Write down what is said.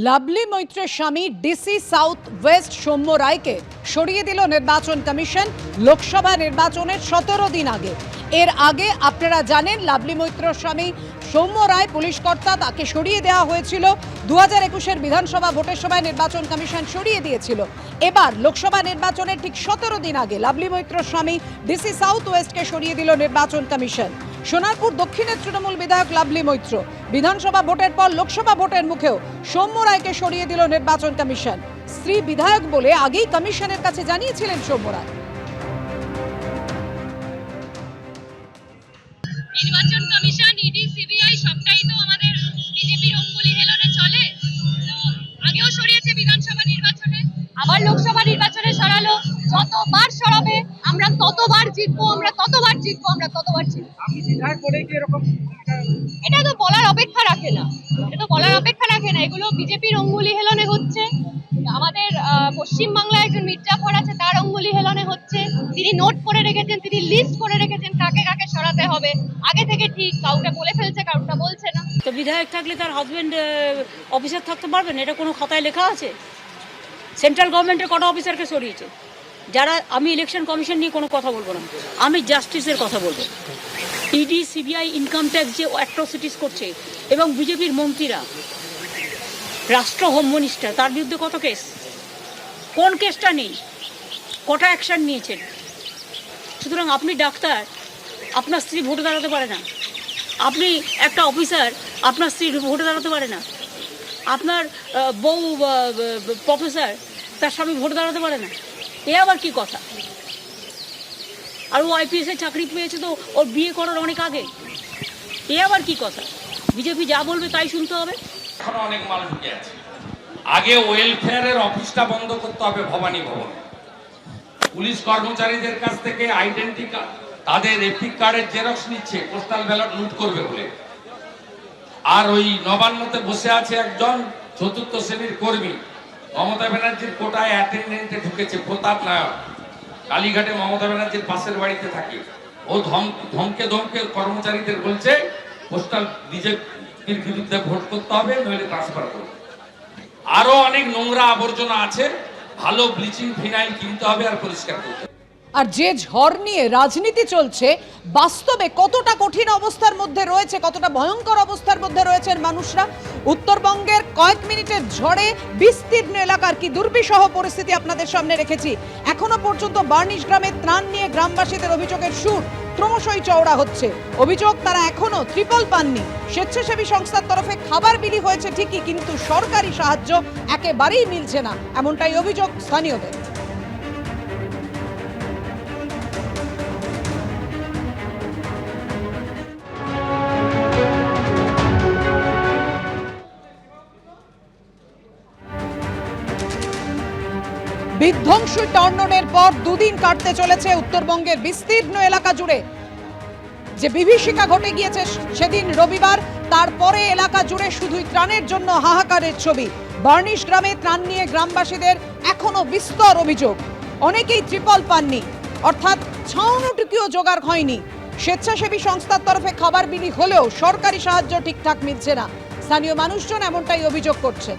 Lovely মৈত্রের স্বামী DC south West Soumya রায়কে সরিয়ে দিল নির্বাচন কমিশন লোকসভা নির্বাচনের 17 দিন আগে। এর আগে আপনারা জানেন লাভলি মৈত্রের স্বামী সৌম্য রায় পুলিশ কর্তা, তাকে সরিয়ে দেওয়া হয়েছিল। 2021-এর বিধানসভা ভোটের সময় নির্বাচন কমিশন সরিয়ে দিয়েছিল। এবার লোকসভা নির্বাচনের ঠিক 17 দিন আগে লাভলি মৈত্রের স্বামী ডিসি সাউথ ওয়েস্টকে সরিয়ে দিল নির্বাচন কমিশন। সোনারপুর দক্ষিণের তৃণমূল বিধায়ক লাভলি মৈত্র বিধানসভা ভোটের পর লোকসভা ভোটের মুখেও সৌম্য রায়কে সরিয়ে দিল নির্বাচন কমিশন। স্ত্রী বিধায়ক বলে আগেই কমিশনের কাছে জানিয়েছিলেন সৌম্য রায়। নির্বাচন কমিশন, ইডি, সিবিআই সবটাই তো আমাদের বিজেপির অঙ্গুলি হেলনে চলে। তো আগেও সরিয়েছে বিধানসভা নির্বাচনে, আবার লোকসভা নির্বাচনে সরালো। যতবার সরাবে আমরা ততবার জিতবো, আমরা ততবার জিতবো, আমরা ততবার জিতবো। এটা তো বলার অপেক্ষা রাখে না, এটা তো বলার অপেক্ষা রাখে না। এগুলো বিজেপির অঙ্গুলি হেলনে হচ্ছে। আমাদের পশ্চিমবাংলায় একজন মির্জাফর আছে, তার অঙ্গুলি হেলনে হচ্ছে। তিনি নোট করে রেখেছেন, তিনি লিস্ট করে রেখেছেন কাকে কাকে সরাতে হবে। আগে থেকে ঠিক কাউকে বলে ফেলছে, কাউকে বলছে না। তো বিধায়ক থাকলে তার হাজবেন্ড অফিসার থাকতে পারবেন? এটা কোনো খাতায় লেখা আছে? সেন্ট্রাল গভর্নমেন্টের কটা অফিসারকে সরিয়েছে? যারা, আমি ইলেকশন কমিশন নিয়ে কোনো কথা বলবো না, আমি জাস্টিসের কথা বলবো। ইডি, সিবিআই, ইনকাম ট্যাক্স যে অ্যাট্রোসিটিস করছে এবং বিজেপির মন্ত্রীরা, রাষ্ট্র হোম মিনিস্টার, তার বিরুদ্ধে কত কেস? কোন কেসটা নেই? কটা অ্যাকশন নিয়েছেন? সুতরাং আপনি ডাক্তার, আপনার স্ত্রী ভোটে দাঁড়াতে পারে না। আপনি একটা অফিসার, আপনার স্ত্রী ভোটে দাঁড়াতে পারে না। আপনার বউ প্রফেসর, তার স্বামী ভোটে দাঁড়াতে পারে না। এ আবার কি কথা? আর ও আইপিএসের চাকরি পেয়েছে তো ওর বিয়ে করার অনেক আগে। এ আবার কি কথা? বিজেপি যা বলবে তাই শুনতে হবে। এখনো অনেক মাল ঢুকে আছে। আগে ওয়েলফেয়ারের অফিসটা বন্ধ করতে হবে ভবানী ভবনে। পুলিশ কর্মচারীদের কাছ থেকে আইডেন্টি কার্ড, তাদের এপিক কার্ডের জেরক্স নিচ্ছে পোস্টাল ব্যালট লুট করবে বলে। আর ওই নবান্নতে বসে আছে একজন চতুর্থ শ্রেণীর কর্মী, মমতা ব্যানার্জির কোটায় অ্যাটেন্ডেন্টে ঢুকেছে, প্রতাপ নায়ক, কালীঘাটে মমতা ব্যানার্জির পাশের বাড়িতে থাকে। ও ধমকে ধমকে কর্মচারীদের বলছে পোস্টাল বিজেপির বিরুদ্ধে ভোট করতে হবে, নইলে ট্রান্সফার করবে। আরো অনেক নোংরা আবর্জনা আছে, ভালো ব্লিচিং ফিনাইল কিনতে হবে আর পরিষ্কার করতে হবে। আর যে ঝড় নিয়ে রাজনীতি চলছে, বাস্তবে কতটা কঠিন অবস্থার মধ্যে রয়েছে, কতটা ভয়ঙ্কর অবস্থার মধ্যে রয়েছেন মানুষরা। উত্তরবঙ্গের কয়েক মিনিটের ঝড়ে বিস্তীর্ণ এলাকার কি দুর্বিষহ পরিস্থিতি আপনাদের সামনে রেখেছি। এখনো পর্যন্ত বার্নিশ গ্রামে ত্রাণ নিয়ে গ্রামবাসীদের অভিযোগের সুর ক্রমশই চওড়া হচ্ছে। অভিযোগ, তারা এখনো ত্রিপল পাননি। স্বেচ্ছাসেবী সংস্থার তরফে খাবার বিলি হয়েছে ঠিকই, কিন্তু সরকারি সাহায্য একেবারেই মিলছে না, এমনটাই অভিযোগ স্থানীয়দের। বিধ্বংসী টর্নেডোর পর দুদিন কাটতে চলেছে উত্তরবঙ্গের বিস্তীর্ণ এলাকা জুড়ে। যে বিভীষিকা ঘটে গিয়েছে সেদিন রবিবার, তারপরে এলাকা জুড়ে শুধুই ত্রাণের জন্য হাহাকারের ছবি। বার্নিশ গ্রামে ত্রাণ নিয়ে গ্রামবাসীদের এখনো বিস্তর অভিযোগ, অনেকেই ত্রিপল পাননি, অর্থাৎ ছাউনিটুকুও জোগাড় হয়নি। স্বেচ্ছাসেবী সংস্থার তরফে খাবার বিলি হলেও সরকারি সাহায্য ঠিকঠাক মিলছে না। স্থানীয় মানুষজন এমনটাই অভিযোগ করছেন।